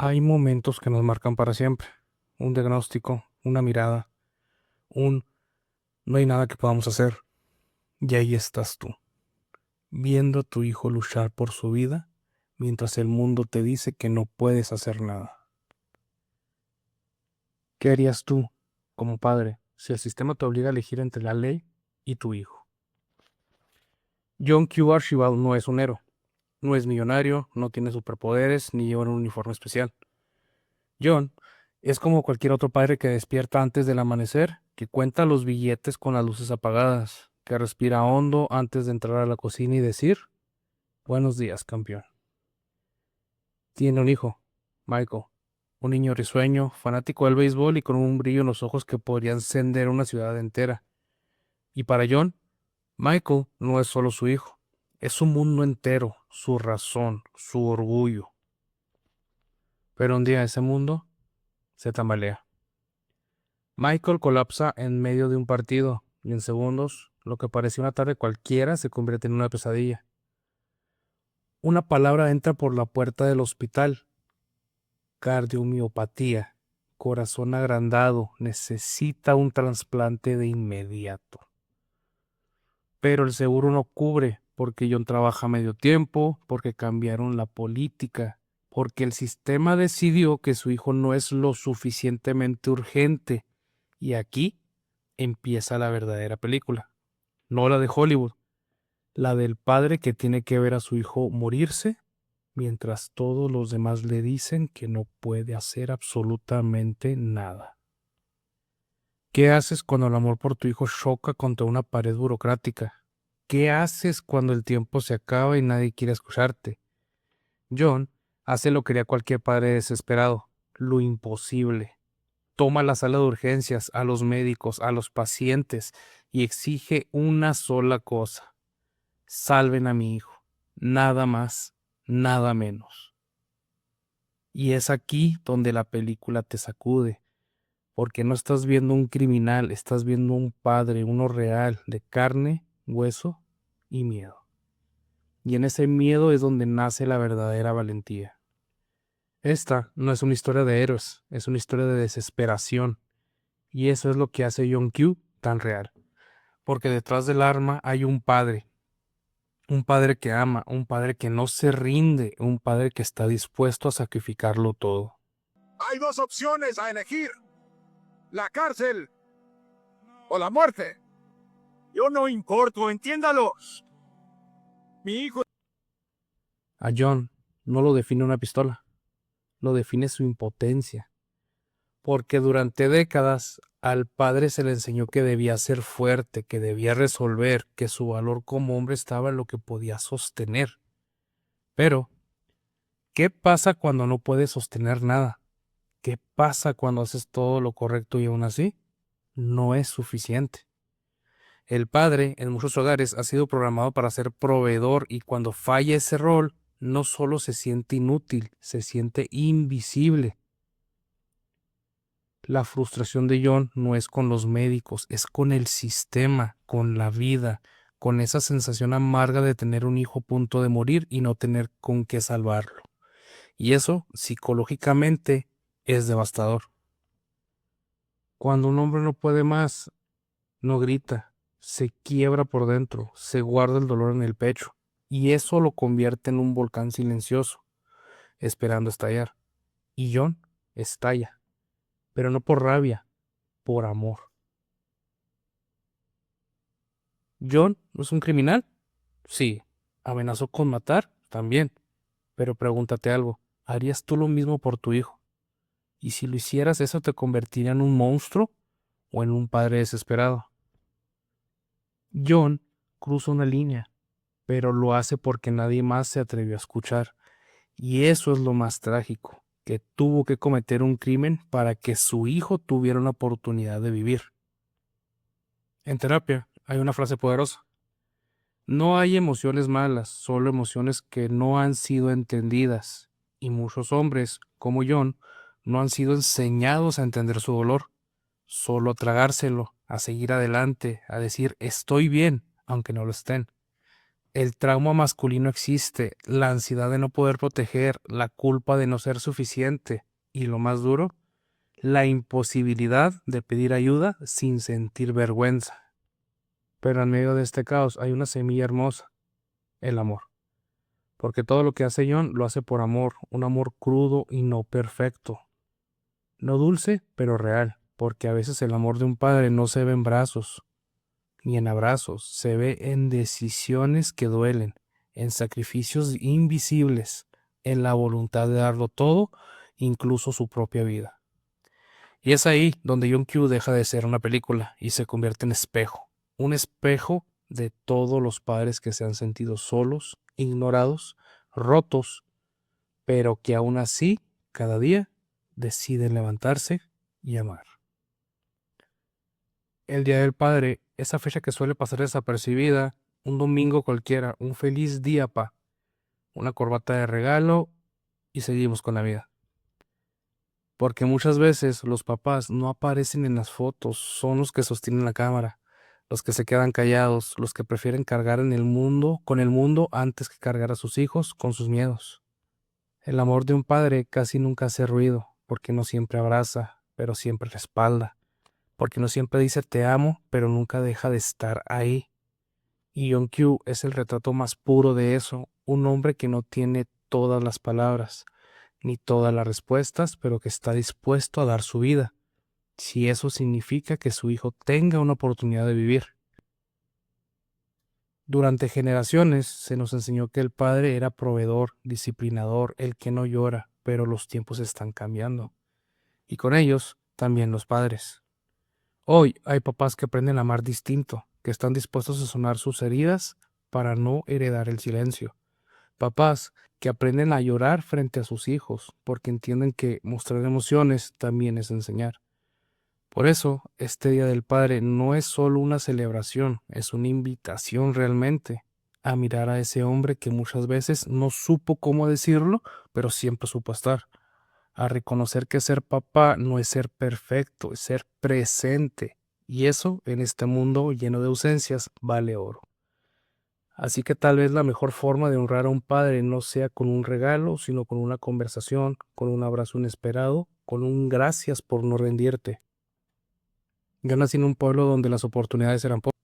Hay momentos que nos marcan para siempre. Un diagnóstico, una mirada, un no hay nada que podamos hacer. Y ahí estás tú, viendo a tu hijo luchar por su vida, mientras el mundo te dice que no puedes hacer nada. ¿Qué harías tú, como padre, si el sistema te obliga a elegir entre la ley y tu hijo? John Q. Archibald no es un héroe. No es millonario, no tiene superpoderes, ni lleva un uniforme especial. John es como cualquier otro padre que despierta antes del amanecer, que cuenta los billetes con las luces apagadas, que respira hondo antes de entrar a la cocina y decir, buenos días, campeón. Tiene un hijo, Michael, un niño risueño, fanático del béisbol y con un brillo en los ojos que podría encender una ciudad entera. Y para John, Michael no es solo su hijo, es su mundo entero, su razón, su orgullo. Pero un día ese mundo se tambalea. Michael colapsa en medio de un partido y en segundos, lo que parecía una tarde cualquiera se convierte en una pesadilla. Una palabra entra por la puerta del hospital. Cardiomiopatía. Corazón agrandado. Necesita un trasplante de inmediato. Pero el seguro no cubre porque John trabaja medio tiempo, porque cambiaron la política, porque el sistema decidió que su hijo no es lo suficientemente urgente. Y aquí empieza la verdadera película, no la de Hollywood, la del padre que tiene que ver a su hijo morirse mientras todos los demás le dicen que no puede hacer absolutamente nada. ¿Qué haces cuando el amor por tu hijo choca contra una pared burocrática? ¿Qué haces cuando el tiempo se acaba y nadie quiere escucharte? John hace lo que haría cualquier padre desesperado, lo imposible. Toma la sala de urgencias, a los médicos, a los pacientes y exige una sola cosa: salven a mi hijo, nada más, nada menos. Y es aquí donde la película te sacude, porque no estás viendo un criminal, estás viendo un padre, uno real, de carne, hueso y miedo. Y en ese miedo es donde nace la verdadera valentía. Esta no es una historia de héroes, es una historia de desesperación. Y eso es lo que hace John Q tan real. Porque detrás del arma hay un padre que ama, un padre que no se rinde, un padre que está dispuesto a sacrificarlo todo. Hay dos opciones a elegir: la cárcel o la muerte. Yo no importo, entiéndalo. Mi hijo... A John no lo define una pistola, lo define su impotencia. Porque durante décadas al padre se le enseñó que debía ser fuerte, que debía resolver, que su valor como hombre estaba en lo que podía sostener. Pero, ¿qué pasa cuando no puedes sostener nada? ¿Qué pasa cuando haces todo lo correcto y aún así no es suficiente? El padre en muchos hogares ha sido programado para ser proveedor y cuando falla ese rol, no solo se siente inútil, se siente invisible. La frustración de John no es con los médicos, es con el sistema, con la vida, con esa sensación amarga de tener un hijo a punto de morir y no tener con qué salvarlo. Y eso, psicológicamente, es devastador. Cuando un hombre no puede más, no grita, se quiebra por dentro, se guarda el dolor en el pecho, y eso lo convierte en un volcán silencioso, esperando estallar. Y John estalla, pero no por rabia, por amor. ¿John no es un criminal? Sí. ¿Amenazó con matar? También. Pero pregúntate algo, ¿harías tú lo mismo por tu hijo? Y si lo hicieras, ¿eso te convertiría en un monstruo o en un padre desesperado? John cruza una línea, pero lo hace porque nadie más se atrevió a escuchar. Y eso es lo más trágico, que tuvo que cometer un crimen para que su hijo tuviera una oportunidad de vivir. En terapia hay una frase poderosa: no hay emociones malas, solo emociones que no han sido entendidas. Y muchos hombres, como John, no han sido enseñados a entender su dolor, solo a tragárselo, a seguir adelante, a decir estoy bien, aunque no lo estén. El trauma masculino existe, la ansiedad de no poder proteger, la culpa de no ser suficiente y lo más duro, la imposibilidad de pedir ayuda sin sentir vergüenza. Pero en medio de este caos hay una semilla hermosa, el amor. Porque todo lo que hace John lo hace por amor, un amor crudo y no perfecto. No dulce, pero real, porque a veces el amor de un padre no se ve en brazos, ni en abrazos, se ve en decisiones que duelen, en sacrificios invisibles, en la voluntad de darlo todo, incluso su propia vida. Y es ahí donde John Q deja de ser una película y se convierte en espejo, un espejo de todos los padres que se han sentido solos, ignorados, rotos, pero que aún así, cada día, deciden levantarse y amar. El Día del Padre, esa fecha que suele pasar desapercibida, un domingo cualquiera, un feliz día, pa, una corbata de regalo y seguimos con la vida. Porque muchas veces los papás no aparecen en las fotos, son los que sostienen la cámara, los que se quedan callados, los que prefieren cargar en el mundo, con el mundo antes que cargar a sus hijos con sus miedos. El amor de un padre casi nunca hace ruido, porque no siempre abraza, pero siempre respalda, porque no siempre dice te amo, pero nunca deja de estar ahí. Y John Q es el retrato más puro de eso, un hombre que no tiene todas las palabras, ni todas las respuestas, pero que está dispuesto a dar su vida, si eso significa que su hijo tenga una oportunidad de vivir. Durante generaciones se nos enseñó que el padre era proveedor, disciplinador, el que no llora, pero los tiempos están cambiando. Y con ellos también los padres. Hoy hay papás que aprenden a amar distinto, que están dispuestos a sonar sus heridas para no heredar el silencio. Papás que aprenden a llorar frente a sus hijos, porque entienden que mostrar emociones también es enseñar. Por eso, este Día del Padre no es solo una celebración, es una invitación realmente a mirar a ese hombre que muchas veces no supo cómo decirlo, pero siempre supo estar. A reconocer que ser papá no es ser perfecto, es ser presente. Y eso, en este mundo lleno de ausencias, vale oro. Así que tal vez la mejor forma de honrar a un padre no sea con un regalo, sino con una conversación, con un abrazo inesperado, con un gracias por no rendirte. Yo nací en un pueblo donde las oportunidades eran pocas,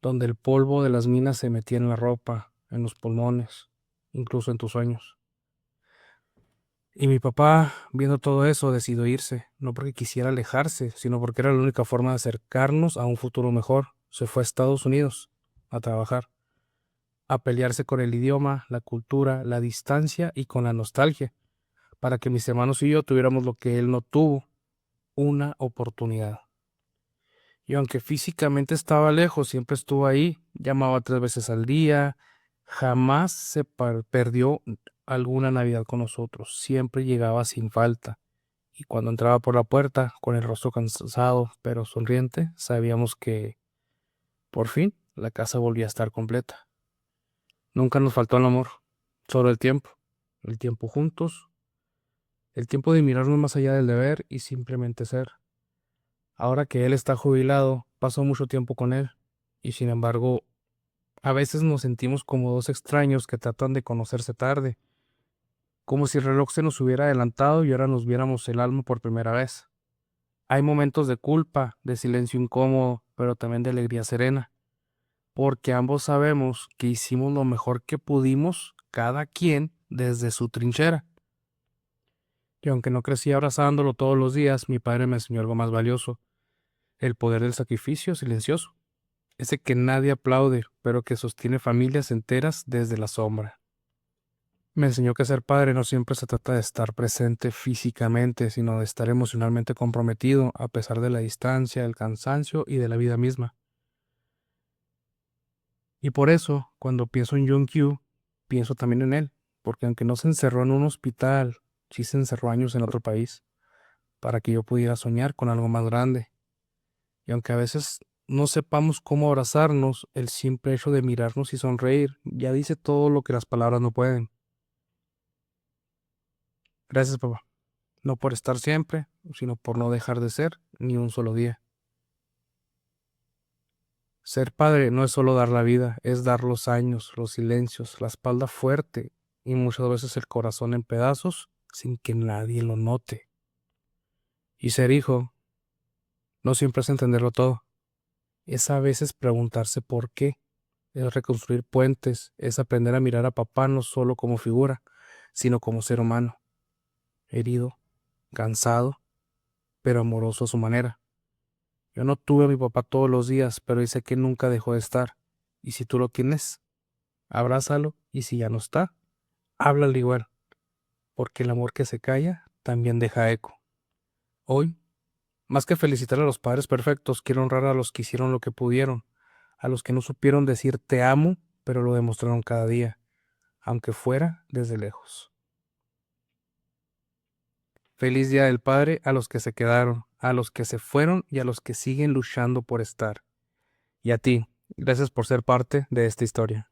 donde el polvo de las minas se metía en la ropa, en los pulmones, incluso en tus sueños. Y mi papá, viendo todo eso, decidió irse, no porque quisiera alejarse, sino porque era la única forma de acercarnos a un futuro mejor. Se fue a Estados Unidos a trabajar, a pelearse con el idioma, la cultura, la distancia y con la nostalgia, para que mis hermanos y yo tuviéramos lo que él no tuvo, una oportunidad. Y aunque físicamente estaba lejos, siempre estuvo ahí, llamaba 3 veces al día, jamás se perdió alguna Navidad con nosotros, siempre llegaba sin falta. Y cuando entraba por la puerta, con el rostro cansado pero sonriente, sabíamos que, por fin, la casa volvía a estar completa. Nunca nos faltó el amor, solo el tiempo juntos, el tiempo de mirarnos más allá del deber y simplemente ser. Ahora que él está jubilado, paso mucho tiempo con él, y sin embargo, a veces nos sentimos como dos extraños que tratan de conocerse tarde, como si el reloj se nos hubiera adelantado y ahora nos viéramos el alma por primera vez. Hay momentos de culpa, de silencio incómodo, pero también de alegría serena, porque ambos sabemos que hicimos lo mejor que pudimos, cada quien desde su trinchera. Y aunque no crecí abrazándolo todos los días, mi padre me enseñó algo más valioso, el poder del sacrificio silencioso, ese que nadie aplaude, pero que sostiene familias enteras desde la sombra. Me enseñó que ser padre no siempre se trata de estar presente físicamente, sino de estar emocionalmente comprometido a pesar de la distancia, el cansancio y de la vida misma. Y por eso, cuando pienso en John Q, pienso también en él, porque aunque no se encerró en un hospital, sí se encerró años en otro país, para que yo pudiera soñar con algo más grande. Y aunque a veces no sepamos cómo abrazarnos, el simple hecho de mirarnos y sonreír ya dice todo lo que las palabras no pueden. Gracias, papá. No por estar siempre, sino por no dejar de ser ni un solo día. Ser padre no es solo dar la vida, es dar los años, los silencios, la espalda fuerte y muchas veces el corazón en pedazos sin que nadie lo note. Y ser hijo no siempre es entenderlo todo, es a veces preguntarse por qué, es reconstruir puentes, es aprender a mirar a papá no solo como figura, sino como ser humano, herido, cansado, pero amoroso a su manera. Yo no tuve a mi papá todos los días, pero sé que nunca dejó de estar. Y si tú lo tienes, abrázalo, y si ya no está, háblale igual, porque el amor que se calla también deja eco. Hoy, más que felicitar a los padres perfectos, quiero honrar a los que hicieron lo que pudieron, a los que no supieron decir te amo, pero lo demostraron cada día, aunque fuera desde lejos. Feliz Día del Padre a los que se quedaron, a los que se fueron y a los que siguen luchando por estar. Y a ti, gracias por ser parte de esta historia.